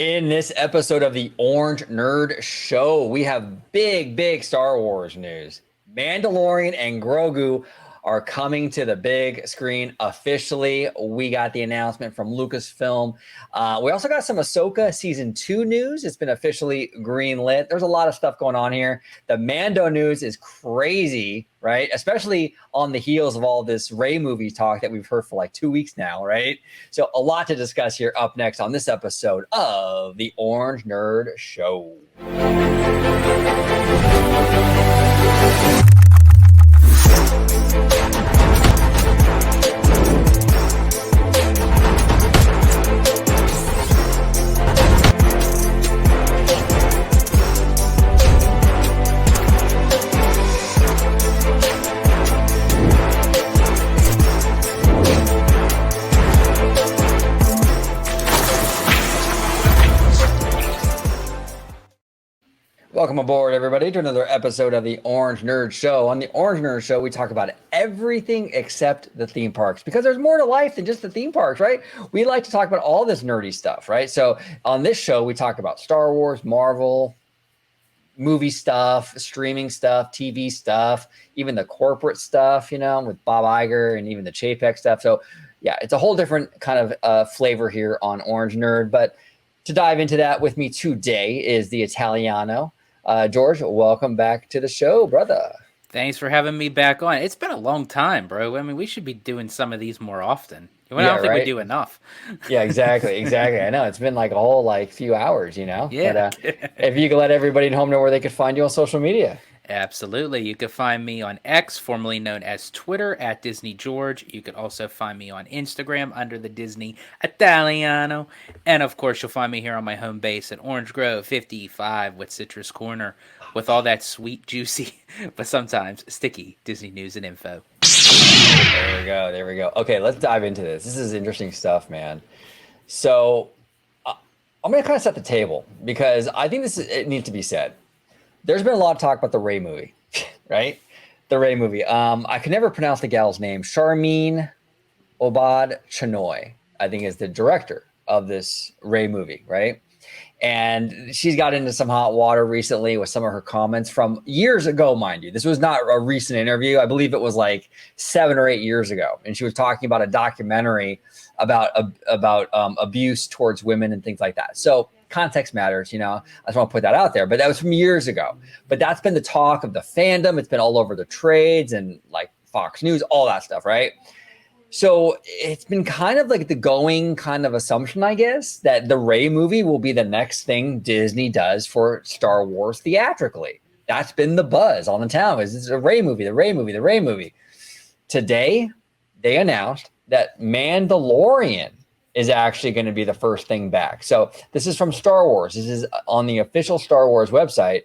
In this episode of the Orange Nerd Show, we have big Star Wars news. Mandalorian and Grogu are coming to the big screen officially. We got the announcement from Lucasfilm. We also got some Ahsoka Season 2 news. It's been officially greenlit. There's a lot of stuff going on here. The Mando news is crazy, right? Especially on the heels of all this Rey movie talk that we've heard for like 2 weeks now, right? So a lot to discuss here up next on this episode of the Orange Nerd Show. Welcome aboard, everybody, to another episode of the Orange Nerd Show. On the Orange Nerd Show, we talk about everything except the theme parks because there's more to life than just the theme parks, right? We like to talk about all this nerdy stuff, right? So on this show, we talk about Star Wars, Marvel, movie stuff, streaming stuff, TV stuff, even the corporate stuff, you know, with Bob Iger and even the Chapek stuff. So yeah, it's a whole different kind of flavor here on Orange Nerd. But to dive into that with me today is the Italiano. George, welcome back to the show, brother. Thanks for having me back on. It's been a long time, bro. I mean, we should be doing some of these more often. I don't think we do enough. Yeah, exactly. I know it's been like a whole few hours, you know. Yeah. But, if you could let everybody at home know where they could find you on social media. Absolutely. You can find me on X, formerly known as Twitter, at Disney George. You could also find me on Instagram under the Disney Italiano. And of course, you'll find me here on my home base at Orange Grove 55 with Citrus Corner with all that sweet, juicy, but sometimes sticky Disney news and info. There we go. Okay, let's dive into this. This is interesting stuff, man. So I'm going to kind of set the table because I think it needs to be said. There's been a lot of talk about the Rey movie, right? The Rey movie. I could never pronounce the gal's name. Sharmeen Obad Chinoy, I think, is the director of this Rey movie, right? And she's got into some hot water recently with some of her comments from years ago, mind you. This was not a recent interview. I believe it was like 7 or 8 years ago. And she was talking about a documentary about abuse towards women and things like that. So context matters, you know. I just want to put that out there. But that was from years ago. But that's been the talk of the fandom. It's been all over the trades and like Fox News, all that stuff, right? So it's been kind of like the going kind of assumption, I guess, that the Rey movie will be the next thing Disney does for Star Wars theatrically. That's been the buzz on the town. It's a Rey movie, the Rey movie, the Rey movie. Today, they announced that Mandalorian is actually going to be the first thing back. So this is from Star Wars. This is on the official Star Wars website.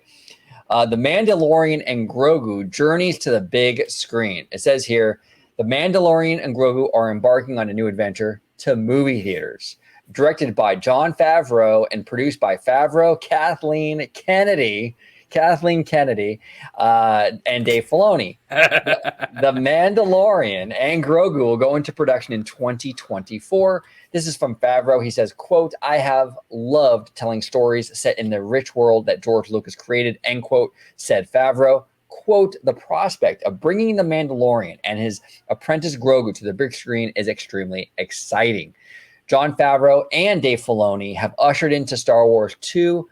The Mandalorian and Grogu journeys to the big screen. It says here, the Mandalorian and Grogu are embarking on a new adventure to movie theaters. Directed by Jon Favreau and produced by Favreau, Kathleen Kennedy, and Dave Filoni. The Mandalorian and Grogu will go into production in 2024. This is from Favreau. He says, quote, "I have loved telling stories set in the rich world that George Lucas created," end quote, said Favreau. Quote, "The prospect of bringing the Mandalorian and his apprentice Grogu to the big screen is extremely exciting. Jon Favreau and Dave Filoni have ushered into Star Wars 2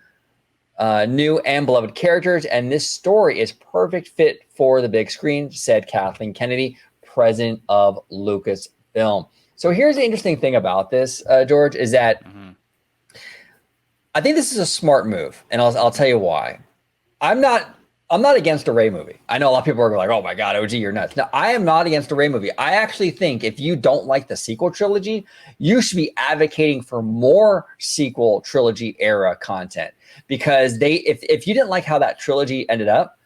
new and beloved characters, and this story is perfect fit for the big screen," said Kathleen Kennedy, president of Lucasfilm. So here's the interesting thing about this, George, is that I think this is a smart move, and I'll tell you why. I'm not against a Rey movie. I know a lot of people are like, "Oh my God, OG, you're nuts." No, I am not against a Rey movie. I actually think if you don't like the sequel trilogy, you should be advocating for more sequel trilogy era content because if you didn't like how that trilogy ended up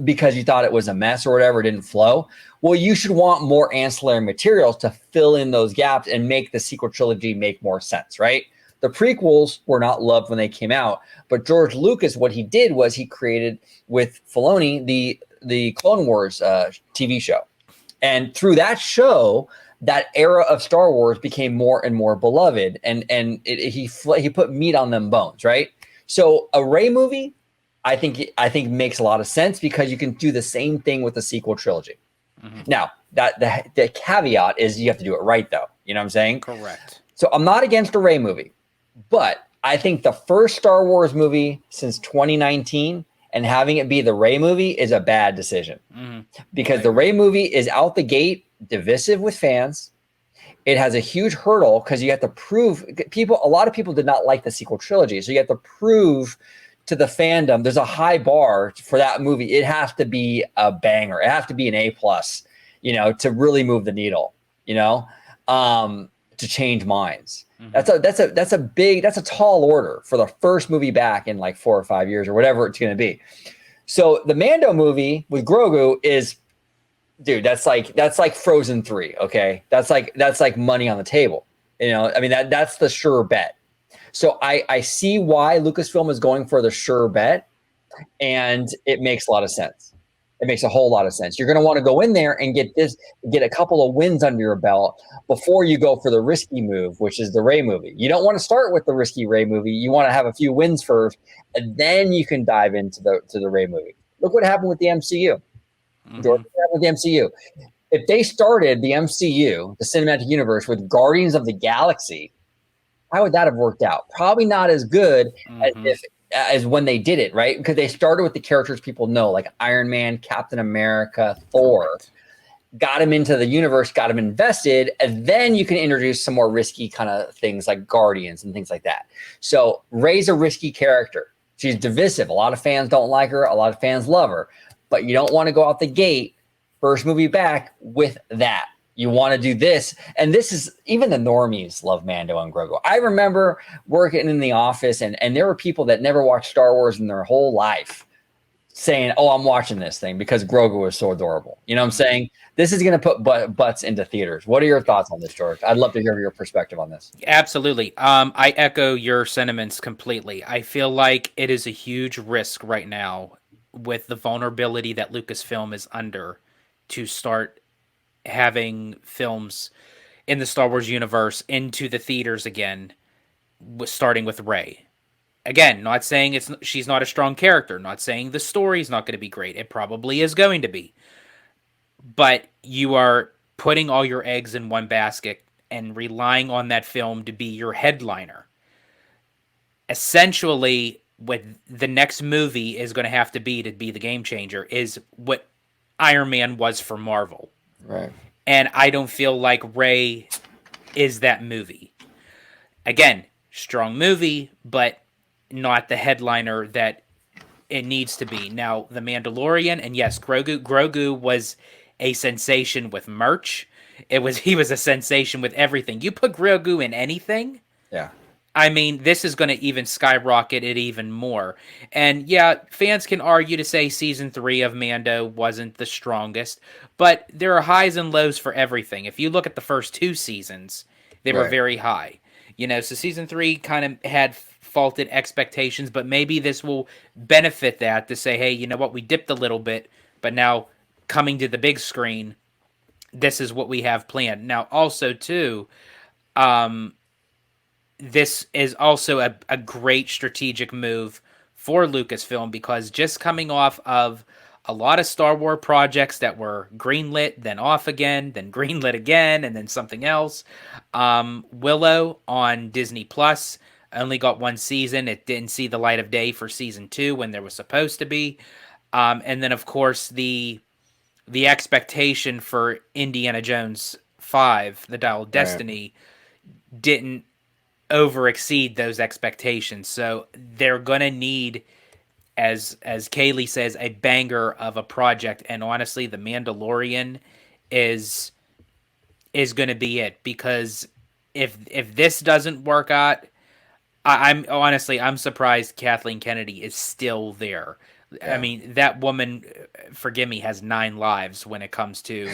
because you thought it was a mess or whatever, it didn't flow, well, you should want more ancillary materials to fill in those gaps and make the sequel trilogy make more sense, right? The prequels were not loved when they came out, but George Lucas, what he did was he created with Filoni the Clone Wars TV show. And through that show, that era of Star Wars became more and more beloved, and he put meat on them bones, right? So a Rey movie, I think makes a lot of sense because you can do the same thing with the sequel trilogy. Mm-hmm. Now, that the caveat is you have to do it right, though. You know what I'm saying? Correct. So I'm not against a Rey movie, but I think the first Star Wars movie since 2019 and having it be the Rey movie is a bad decision because the Rey movie is out the gate divisive with fans. It has a huge hurdle because you have to prove people. A lot of people did not like the sequel trilogy, so you have to prove to the fandom there's a high bar for that movie. It has to be a banger. It has to be an A+, to really move the needle. To change minds. That's a tall order for the first movie back in like 4 or 5 years or whatever it's going to be. So the Mando movie with Grogu is, dude, that's like Frozen 3. Okay, that's like money on the table. I mean that's the sure bet. So I see why Lucasfilm is going for the sure bet, and it makes a lot of sense. It makes a whole lot of sense. You're going to want to go in there and get a couple of wins under your belt before you go for the risky move, which is the Rey movie. You don't want to start with the risky Rey movie. You want to have a few wins first, and then you can dive into the Rey movie. Look what happened with the MCU. George, what happened with the MCU? If they started the MCU, the cinematic universe, with Guardians of the Galaxy, how would that have worked out? Probably not as good as when they did it, right? Because they started with the characters people know, like Iron Man, Captain America, Thor. Correct. Got him into the universe, got him invested, and then you can introduce some more risky kind of things like Guardians and things like that. So Rey's a risky character. She's divisive. A lot of fans don't like her. A lot of fans love her. But you don't want to go out the gate, first movie back, with that. You want to do this. And this is, even the normies love Mando and Grogu. I remember working in the office, and there were people that never watched Star Wars in their whole life saying, oh, I'm watching this thing because Grogu is so adorable. You know what I'm saying? This is going to put butts into theaters. What are your thoughts on this, George? I'd love to hear your perspective on this. Absolutely. I echo your sentiments completely. I feel like it is a huge risk right now with the vulnerability that Lucasfilm is under to start having films in the Star Wars universe into the theaters again, starting with Rey. Again, not saying she's not a strong character, not saying the story's not going to be great. It probably is going to be. But you are putting all your eggs in one basket and relying on that film to be your headliner. Essentially, what the next movie is going to be the game changer is what Iron Man was for Marvel. Right. And I don't feel like Rey is that movie. Again, strong movie, but not the headliner that it needs to be. Now, The Mandalorian, and yes, Grogu was a sensation with merch. He was a sensation with everything. You put Grogu in anything, yeah. I mean, this is going to even skyrocket it even more. And yeah, fans can argue to say season 3 of Mando wasn't the strongest, but there are highs and lows for everything. If you look at the first 2 seasons, they were very high. So season 3 kind of had faulted expectations, but maybe this will benefit that to say, hey, you know what, we dipped a little bit, but now coming to the big screen, this is what we have planned. Now, also, too, this is also a great strategic move for Lucasfilm because just coming off of a lot of Star Wars projects that were greenlit, then off again, then greenlit again, and then something else. Willow on Disney Plus only got 1 season. It didn't see the light of day for season 2 when there was supposed to be. And then, of course, the expectation for Indiana Jones 5, The Dial of Destiny, didn't over exceed those expectations. So they're going to need, as Kaylee says, a banger of a project. And honestly, The Mandalorian is going to be it, because if this doesn't work out, I'm surprised Kathleen Kennedy is still there. Yeah. I mean, that woman, forgive me, has 9 lives when it comes to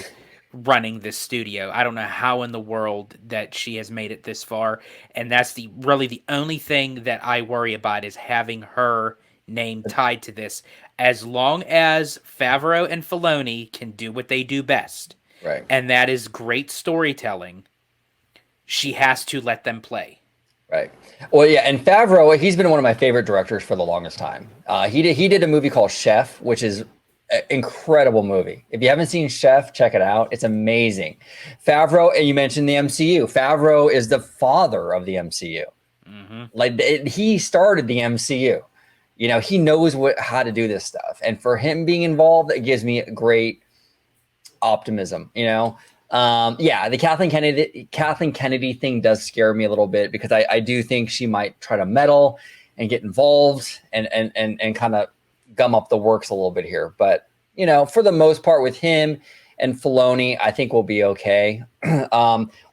running this studio. I don't know how in the world that she has made it this far, and that's really the only thing that I worry about is having her name tied to this. As long as Favreau and Filoni can do what they do best, Right. and that is great storytelling, she has to let them play. Right. Well, yeah, and Favreau, he's been one of my favorite directors for the longest time. He did a movie called Chef, which is an incredible movie. If you haven't seen Chef, check it out. It's amazing. Favreau, and you mentioned the MCU. Favreau is the father of the MCU. Mm-hmm. Like he started the MCU. You know, he knows how to do this stuff, and for him being involved, it gives me great optimism. You know, yeah, the Kathleen Kennedy thing does scare me a little bit because I do think she might try to meddle and get involved and kind of gum up the works a little bit here. But you know, for the most part, with him and Filoni, I think we'll be okay.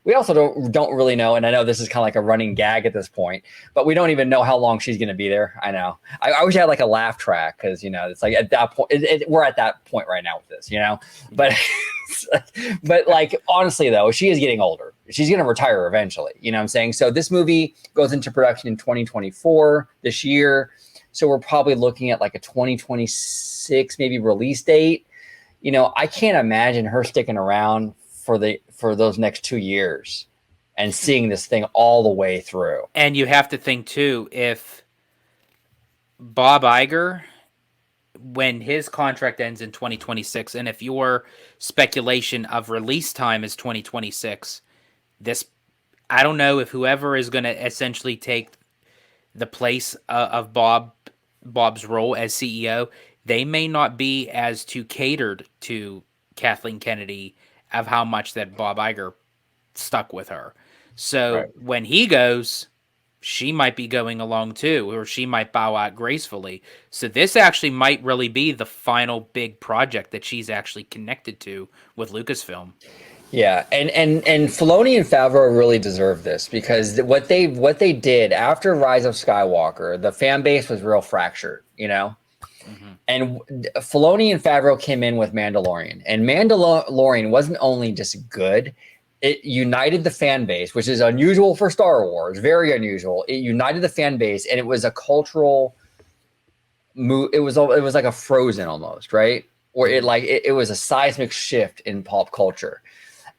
We also don't really know, and I know this is kind of like a running gag at this point, but we don't even know how long she's going to be there. I know. I wish I had like a laugh track because you know it's like at that point we're at that point right now with this, you know. But but like honestly though, she is getting older. She's going to retire eventually. You know what I'm saying? So this movie goes into production in 2024 this year. So we're probably looking at like a 2026 maybe release date. You know, I can't imagine her sticking around for those next 2 years and seeing this thing all the way through. And you have to think too, if Bob Iger, when his contract ends in 2026, and if your speculation of release time is 2026, this, I don't know if whoever is going to essentially take the place of Bob's role as CEO, they may not be as too catered to Kathleen Kennedy of how much that Bob Iger stuck with her. So Right. when he goes, she might be going along too, or she might bow out gracefully. So this actually might really be the final big project that she's actually connected to with Lucasfilm. Yeah, and Filoni and Favreau really deserve this because what they did after Rise of Skywalker, the fan base was real fractured, you know. Mm-hmm. And Filoni and Favreau came in with Mandalorian, and Mandalorian wasn't only just good; it united the fan base, which is unusual for Star Wars, very unusual. It united the fan base, and it was a cultural move. It was like a Frozen almost, right? Or it was a seismic shift in pop culture,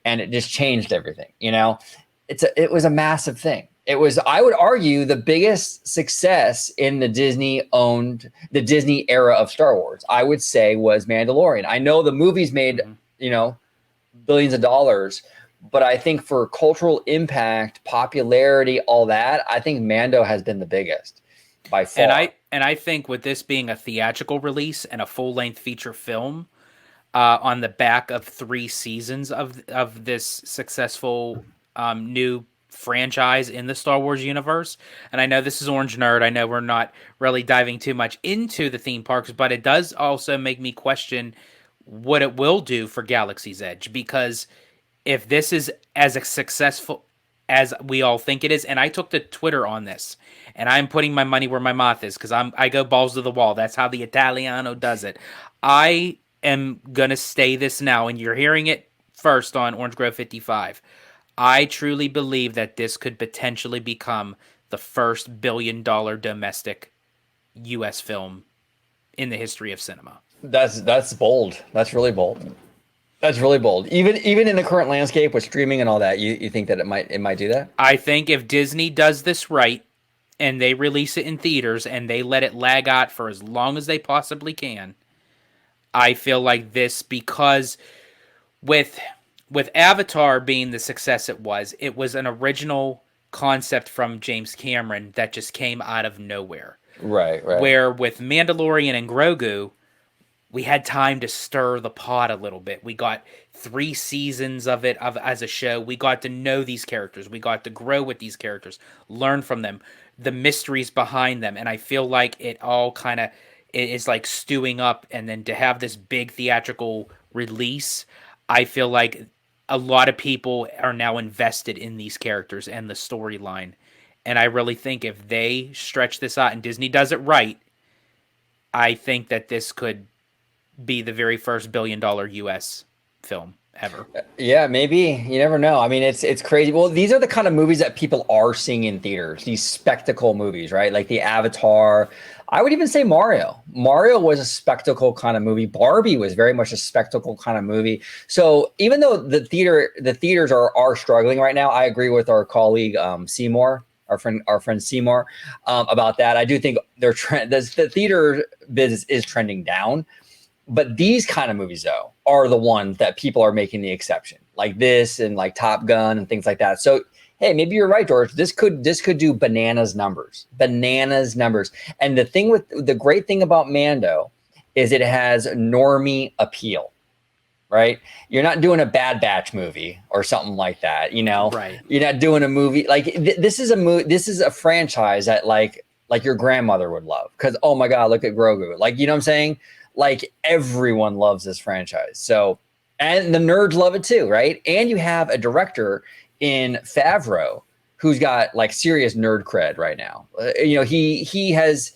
and it just changed everything. You know, it was a massive thing. It was, I would argue, the biggest success in the Disney era of Star Wars, I would say, was Mandalorian. I know the movies made, you know, billions of dollars, but I think for cultural impact, popularity, all that, I think Mando has been the biggest by far. And I think with this being a theatrical release and a full length feature film, on the back of 3 seasons of this successful new franchise in the Star Wars universe. And I know this is Orange Nerd. I know we're not really diving too much into the theme parks, but it does also make me question what it will do for Galaxy's Edge, because if this is as successful as we all think it is, and I took to Twitter on this, and I'm putting my money where my mouth is because I go balls to the wall. That's how the Italiano does it. I am gonna say this now, and you're hearing it first on Orange Grove 55. I truly believe that this could potentially become the first $1 billion domestic U.S. film in the history of cinema. That's bold. That's really bold. That's really bold. Even in the current landscape with streaming and all that, you think that it might do that? I think if Disney does this right and they release it in theaters and they let it lag out for as long as they possibly can, I feel like this, because with Avatar being the success it was an original concept from James Cameron that just came out of nowhere. Right. Where with Mandalorian and Grogu, we had time to stir the pot a little bit. We got 3 seasons of it as a show. We got to know these characters. We got to grow with these characters, learn from them, the mysteries behind them. And I feel like it all kind of is like stewing up. And then to have this big theatrical release, I feel like a lot of people are now invested in these characters and the storyline. And I really think if they stretch this out and Disney does it right, I think that this could be the very first $1 billion US film. ever. Yeah, maybe. You never know. I mean, it's crazy. Well, these are the kind of movies that people are seeing in theaters. These spectacle movies, right? Like the Avatar. I would even say Mario. Mario was a spectacle kind of movie. Barbie was very much a spectacle kind of movie. So even though the theaters are struggling right now, I agree with our colleague Seymour, our friend Seymour, about that. I do think the theater business is trending down. But these kind of movies, though, are the ones that people are making the exception, like this and like Top Gun and things like that. So, hey, maybe you're right, George. This could do bananas numbers. And the great thing about Mando is it has normie appeal, right? You're not doing a Bad Batch movie or something like that, you know. Right. You're not doing a movie like this is a franchise that like your grandmother would love because oh my god, look at Grogu, like you know what I'm saying. Like everyone loves this franchise. So, and the nerds love it too, right? And you have a director in Favreau who's got like serious nerd cred right now. You know, he has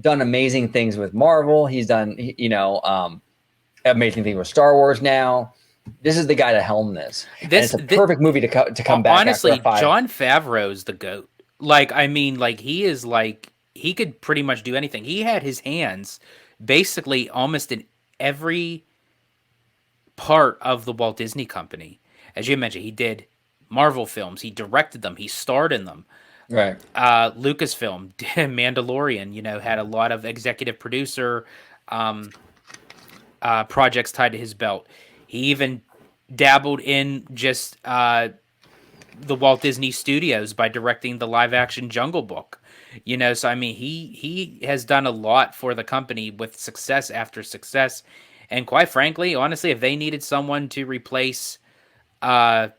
done amazing things with Marvel. He's done, amazing things with Star Wars now. This is the guy to helm this. And it's a perfect movie to come back. Honestly, Jon Favreau's the GOAT. Like, I mean, like he is like he could pretty much do anything. He had his hands basically almost in every part of the Walt Disney Company. As you mentioned, he did Marvel films, he directed them, he starred in them. Right. Lucasfilm, Mandalorian, had a lot of executive producer projects tied to his belt. He even dabbled in just the Walt Disney Studios by directing the live action Jungle Book. So I mean, he has done a lot for the company with success after success, and quite frankly, honestly, if they needed someone to replace Bob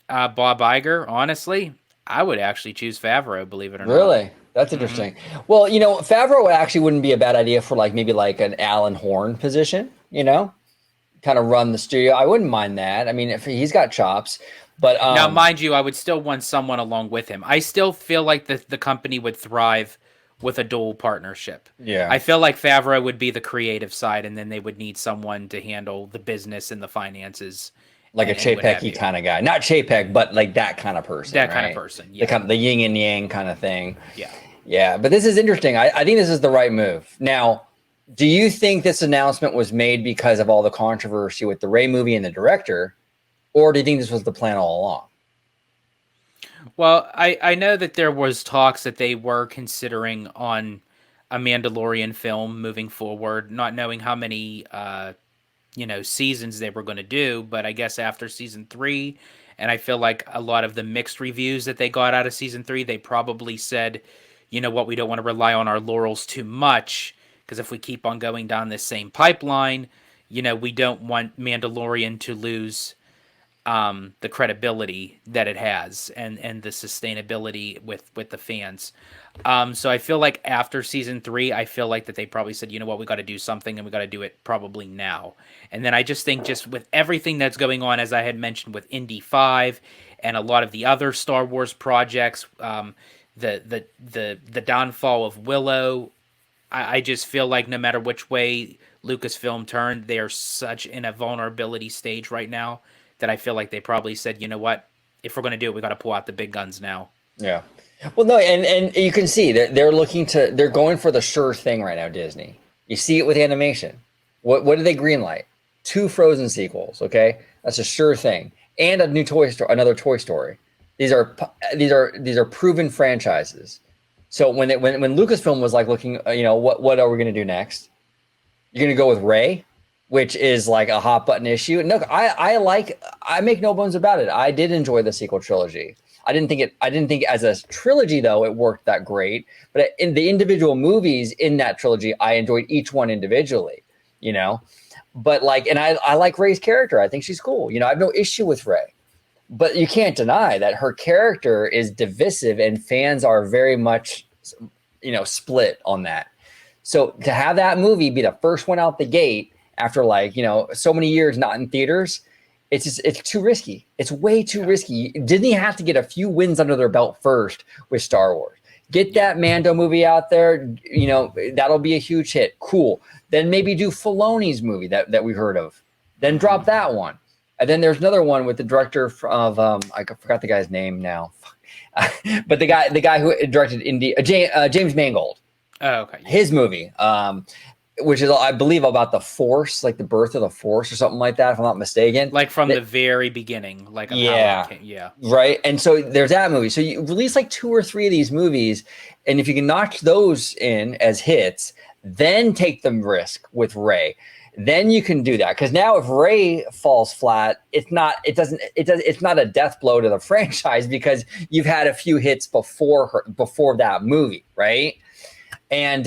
Iger, honestly, I would actually choose Favreau. Believe it or not. Really, that's interesting. Well, Favreau actually wouldn't be a bad idea for maybe an Alan Horn position. Kind of run the studio. I wouldn't mind that. I mean, if he's got chops. But now, mind you, I would still want someone along with him. I still feel like the company would thrive with a dual partnership. Yeah. I feel like Favreau would be the creative side, and then they would need someone to handle the business and the finances. Like a Chapek kind of guy. Not Chapek, but like that kind of person. That kind of person, yeah. The yin and yang kind of thing. Yeah. Yeah, but this is interesting. I think this is the right move. Now, do you think this announcement was made because of all the controversy with the Rey movie and the director? Or do you think this was the plan all along? Well, I know that there was talks that they were considering on a Mandalorian film moving forward, not knowing how many seasons they were going to do, but I guess after season 3, and I feel like a lot of the mixed reviews that they got out of season 3, they probably said, you know what, we don't want to rely on our laurels too much, because if we keep on going down this same pipeline, we don't want Mandalorian to lose the credibility that it has and the sustainability with the fans. So I feel like after season 3, I feel like that they probably said, you know what, we got to do something and we got to do it probably now. And then I just think just with everything that's going on, as I had mentioned with Indy 5 and a lot of the other Star Wars projects, the downfall of Willow, I just feel like no matter which way Lucasfilm turned, they are such in a vulnerability stage right now that I feel like they probably said, you know what, if we're going to do it, we got to pull out the big guns now. Yeah. Well, no, and you can see they're going for the sure thing right now, Disney. You see it with animation. What did they greenlight? 2 Frozen sequels, okay? That's a sure thing. And a new another Toy Story. These are proven franchises. So when Lucasfilm was looking, what are we going to do next? You're going to go with Rey, which is like a hot button issue. And look, I make no bones about it. I did enjoy the sequel trilogy. I didn't think as a trilogy though it worked that great. But in the individual movies in that trilogy, I enjoyed each one individually. But and I like Rey's character. I think she's cool. I have no issue with Rey. But you can't deny that her character is divisive and fans are very much, split on that. So to have that movie be the first one out the gate after so many years not in theaters, it's too risky. It's way too risky. Disney have to get a few wins under their belt first with Star Wars. Get that Mando movie out there. That'll be a huge hit. Cool. Then maybe do Filoni's movie that we heard of. Then drop that one. And then there's another one with the director of I forgot the guy's name now, but the guy who directed James Mangold. Oh, okay. His movie, which is I believe about the Force, like the birth of the Force or something like that, if I'm not mistaken. Like from the very beginning, like yeah, how it came, right. And so there's that movie. So you release like 2 or 3 of these movies, and if you can notch those in as hits, then take the risk with Rey. Then you can do that, because now if Rey falls flat, it's not a death blow to the franchise, because you've had a few hits before that movie, right? And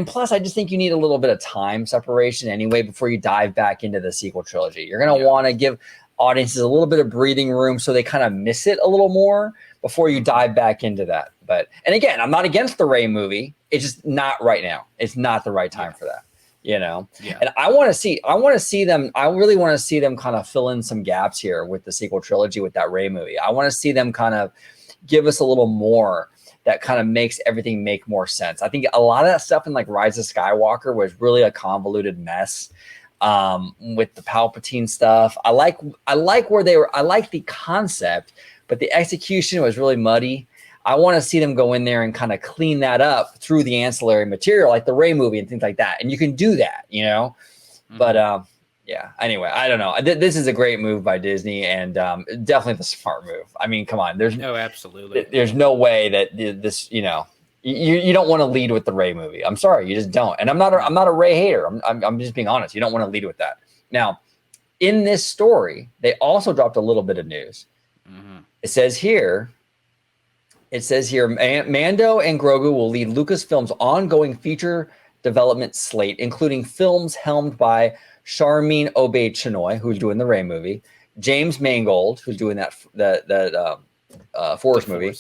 plus, I just think you need a little bit of time separation anyway before you dive back into the sequel trilogy. You're gonna want to give audiences a little bit of breathing room so they kind of miss it a little more before you dive back into that. And again, I'm not against the Rey movie. It's just not right now. It's not the right time for that. And I want to see them. I really want to see them kind of fill in some gaps here with the sequel trilogy with that Rey movie. I want to see them kind of give us a little more that kind of makes everything make more sense. I think a lot of that stuff in like Rise of Skywalker was really a convoluted mess with the Palpatine stuff. I like where they were. I like the concept, but the execution was really muddy. I want to see them go in there and kind of clean that up through the ancillary material, like the Rey movie and things like that. And you can do that, But yeah. Anyway, I don't know. This is a great move by Disney, and definitely the smart move. I mean, come on. Absolutely. There's no way that this. You don't want to lead with the Rey movie. I'm sorry, you just don't. And I'm not a Rey hater. I'm just being honest. You don't want to lead with that. Now, in this story, they also dropped a little bit of news. Mm-hmm. It says here, Mando and Grogu will lead Lucasfilm's ongoing feature development slate, including films helmed by Charmin Obaid-Chinoy, who's doing the Rey movie, James Mangold, who's doing that Force movie,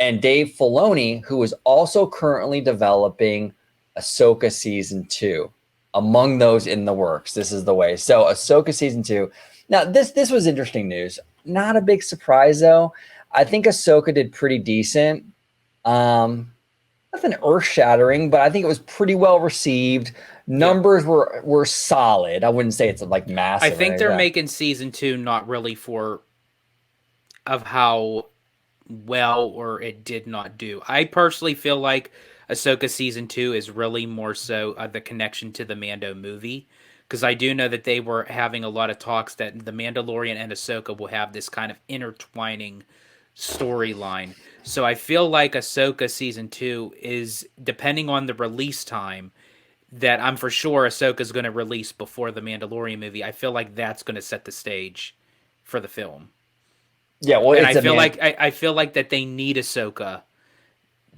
and Dave Filoni, who is also currently developing Ahsoka Season 2. Among those in the works, this is the way. So Ahsoka Season 2. Now, this was interesting news. Not a big surprise, though. I think Ahsoka did pretty decent. Nothing earth-shattering, but I think it was pretty well received. Numbers were solid. I wouldn't say it's like massive. I think they're making Season 2 not really of how well or it did not do. I personally feel like Ahsoka Season 2 is really more so the connection to the Mando movie, because I do know that they were having a lot of talks that the Mandalorian and Ahsoka will have this kind of intertwining storyline. So I feel like Ahsoka Season 2 is, depending on the release time, that I'm for sure Ahsoka's going to release before the Mandalorian movie. I feel like that's going to set the stage for the film. Yeah, well, and I feel like that they need Ahsoka.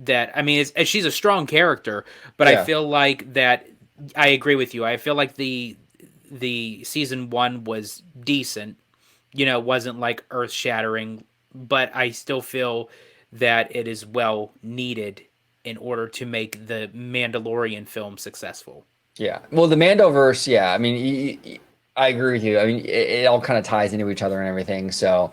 That, I mean, she's a strong character, but I feel like that I agree with you. I feel like the Season 1 was decent. It wasn't like earth shattering, but I still feel that it is well needed in order to make the Mandalorian film successful. Yeah. Well, the Mandoverse, I mean, I agree with you. I mean, it all kind of ties into each other and everything. So,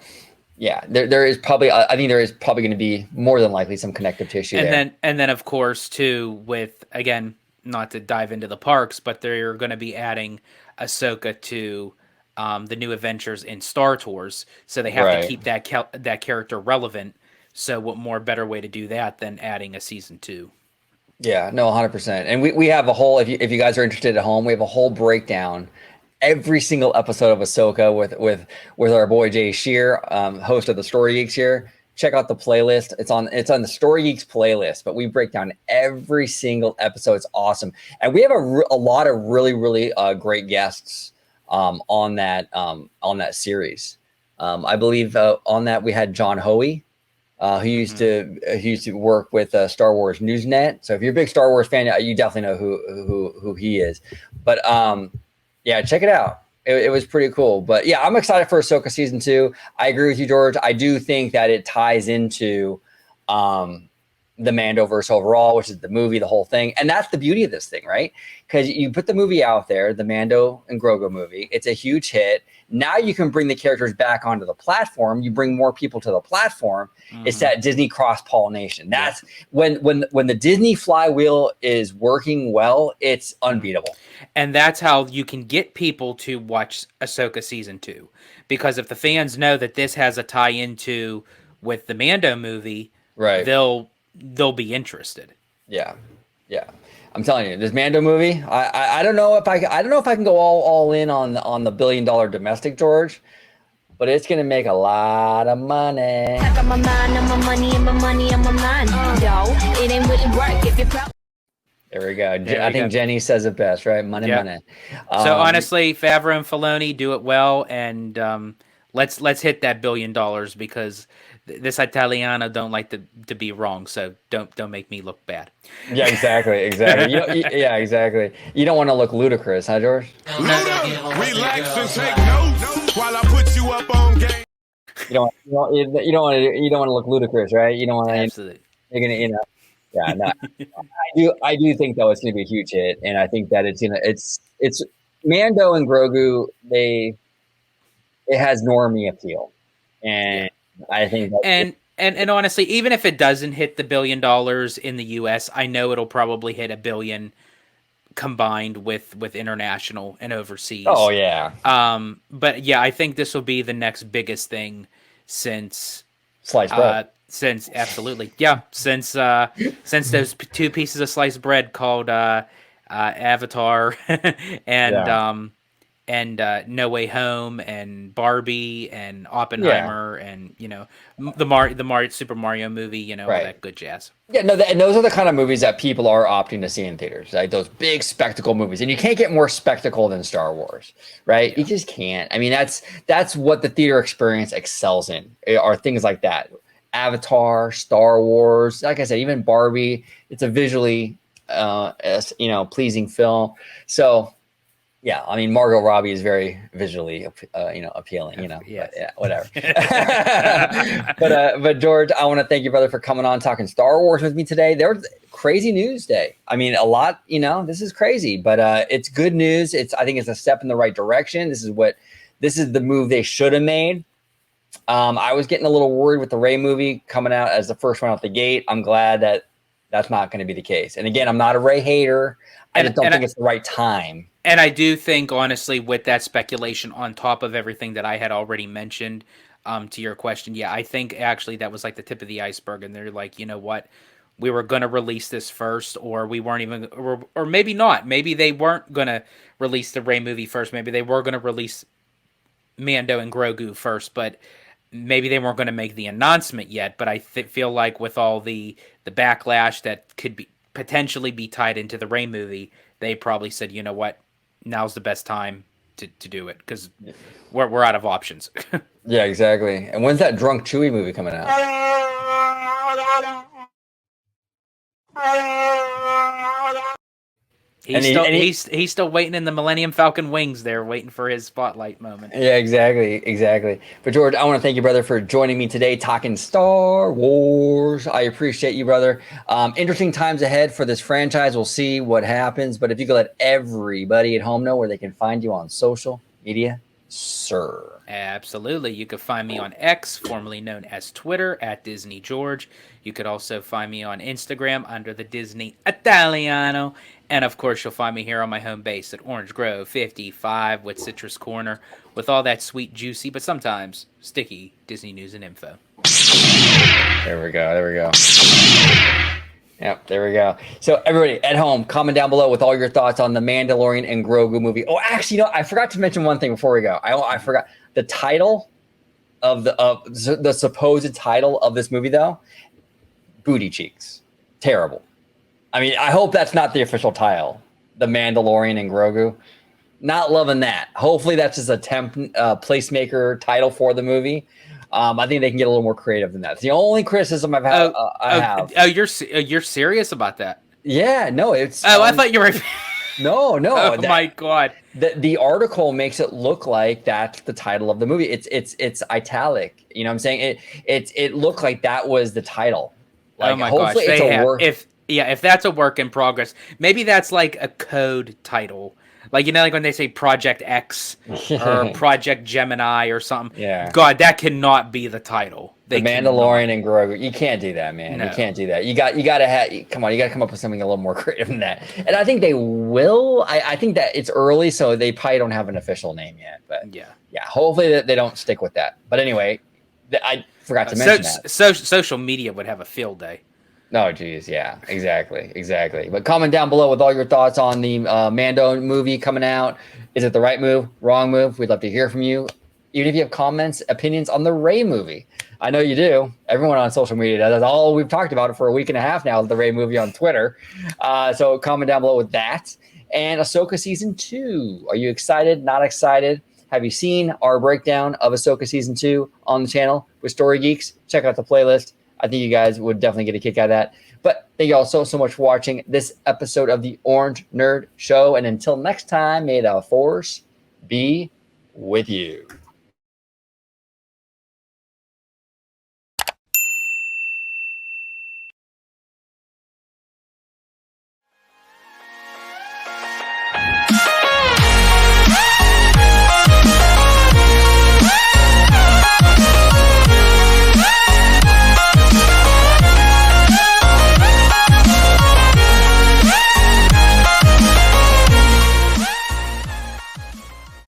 yeah, there is probably, I think there is probably going to be more than likely some connective tissue there. And then, of course, too, with, again, not to dive into the parks, but they're going to be adding Ahsoka to the new adventures in Star Tours. So they have to keep that character relevant. So what more better way to do that than adding a Season 2? Yeah, no, 100%. And we have a whole, if you guys are interested at home, we have a whole breakdown, every single episode of Ahsoka with our boy Jay Shear, host of the Story Geeks here. Check out the playlist. It's on the Story Geeks playlist, but we break down every single episode. It's awesome. And we have a lot of really, really great guests on that series. I believe on that we had John Hoey, who used to work with Star Wars Newsnet. So if you're a big Star Wars fan, you definitely know who he is. But yeah, check it out. It was pretty cool. But yeah, I'm excited for Ahsoka Season 2. I agree with you, George. I do think that it ties into the Mandoverse overall, which is the movie, the whole thing. And that's the beauty of this thing, right? Because you put the movie out there, the Mando and Grogu movie. It's a huge hit. Now you can bring the characters back onto the platform. You bring more people to the platform. It's that Disney cross-pollination. That's when the Disney flywheel is working well, it's unbeatable. And that's how you can get people to watch Ahsoka Season 2. because if the fans know that this has a tie into with the Mando movie, Right. they'll be interested. Yeah. Yeah. I'm telling you, this Mando movie, I don't know if I don't know if I can go all in on the $1 billion domestic, George, but it's gonna make a lot of money. I got my mind on my money and my money on my mind. Yo, it ain't really work if you're proud. There we go. There I we think go. Jenny says it best, right? Money, Yep. money. So honestly, Favreau and Filoni do it well, and let's hit that $1 billion because this Italiano don't like to be wrong. So don't make me look bad. yeah, exactly. Yeah, exactly. You don't want to look ludicrous, huh, George? Relax and take notes while I put you up on game. You don't want to look ludicrous, right? You don't want to. Absolutely. You're gonna, yeah, no. I do think though it's gonna be a huge hit, and I think that it's Mando and Grogu. It has normie appeal, and I think that and honestly, even if it doesn't hit the $1 billion in the U.S., I know it'll probably hit $1 billion combined with international and overseas. Oh yeah. But yeah, I think this will be the next biggest thing since sliced bread. Since those two pieces of sliced bread called Avatar and No Way Home and Barbie and Oppenheimer and the Super Mario movie, all that good jazz. Yeah, no, and those are the kind of movies that people are opting to see in theaters, like those big spectacle movies. And you can't get more spectacle than Star Wars, right? Yeah. You just can't. I mean, that's what the theater experience excels in, are things like that. Avatar, Star Wars, like I said, even Barbie. It's a visually, pleasing film. So, yeah, I mean, Margot Robbie is very visually, appealing. Yes. But, yeah, whatever. but George, I want to thank you, brother, for coming on talking Star Wars with me today. There was crazy news day. I mean, a lot. This is crazy, but it's good news. I think it's a step in the right direction. This is the move they should have made. I was getting a little worried with the Rey movie coming out as the first one out the gate. I'm glad that that's not going to be the case. And again, I'm not a Rey hater. I just don't think it's the right time. And I do think, honestly, with that speculation on top of everything that I had already mentioned to your question, yeah, I think actually that was like the tip of the iceberg. And they're like, you know what? We were going to release this first, or we weren't even, or maybe not. Maybe they weren't going to release the Rey movie first. Maybe they were going to release Mando and Grogu first, but maybe they weren't going to make the announcement yet. But I feel like with all the backlash that could be potentially be tied into the Rey movie, they probably said, you know what, now's the best time to do it because we're out of options. Yeah, exactly. And when's that Drunk Chewie movie coming out? He's still waiting in the Millennium Falcon wings there, waiting for his spotlight moment. Yeah, exactly. But George, I want to thank you, brother, for joining me today talking Star Wars. I appreciate you, brother. Interesting times ahead for this franchise. We'll see what happens. But if you could let everybody at home know where they can find you on social media, sir. Absolutely. You can find me on X, formerly known as Twitter, at Disney George. You could also find me on Instagram under the Disney Italiano. And, of course, you'll find me here on my home base at Orange Grove 55 with Citrus Corner with all that sweet, juicy, but sometimes sticky Disney news and info. There we go. Yep, there we go. So, everybody at home, comment down below with all your thoughts on the Mandalorian and Grogu movie. Oh, actually, I forgot to mention one thing before we go. I forgot the title of the supposed title of this movie, though. Booty cheeks. Terrible. I mean, I hope that's not the official title. The Mandalorian and Grogu. Not loving that. Hopefully, that's just a placemaker title for the movie. I think they can get a little more creative than that. It's the only criticism I have. Oh, you're serious about that? Yeah, no, it's. Oh, I thought you were. No. Oh my God. The article makes it look like that's the title of the movie. It's italic. You know what I'm saying? It looked like that was the title. Like, oh my gosh. If that's a work in progress, maybe that's like a code title. Like, like when they say Project X or Project Gemini or something. Yeah. God, that cannot be the title. The Mandalorian and Grogu. You can't do that, man. No. You can't do that. You got to have. Come on, you got to come up with something a little more creative than that. And I think they will. I think that it's early, so they probably don't have an official name yet. But yeah. Hopefully they don't stick with that. But anyway, I forgot to mention that. Social media would have a field day. No, geez, yeah, exactly. But comment down below with all your thoughts on the Mando movie coming out. Is it the right move, wrong move? We'd love to hear from you. Even if you have comments, opinions on the Rey movie. I know you do. Everyone on social media does. That's all we've talked about it for a week and a half now, the Rey movie on Twitter. So comment down below with that. And Ahsoka Season 2. Are you excited, not excited? Have you seen our breakdown of Ahsoka Season 2 on the channel with Story Geeks? Check out the playlist. I think you guys would definitely get a kick out of that. But thank you all so much for watching this episode of the Orange Nerd Show. And until next time, may the Force be with you.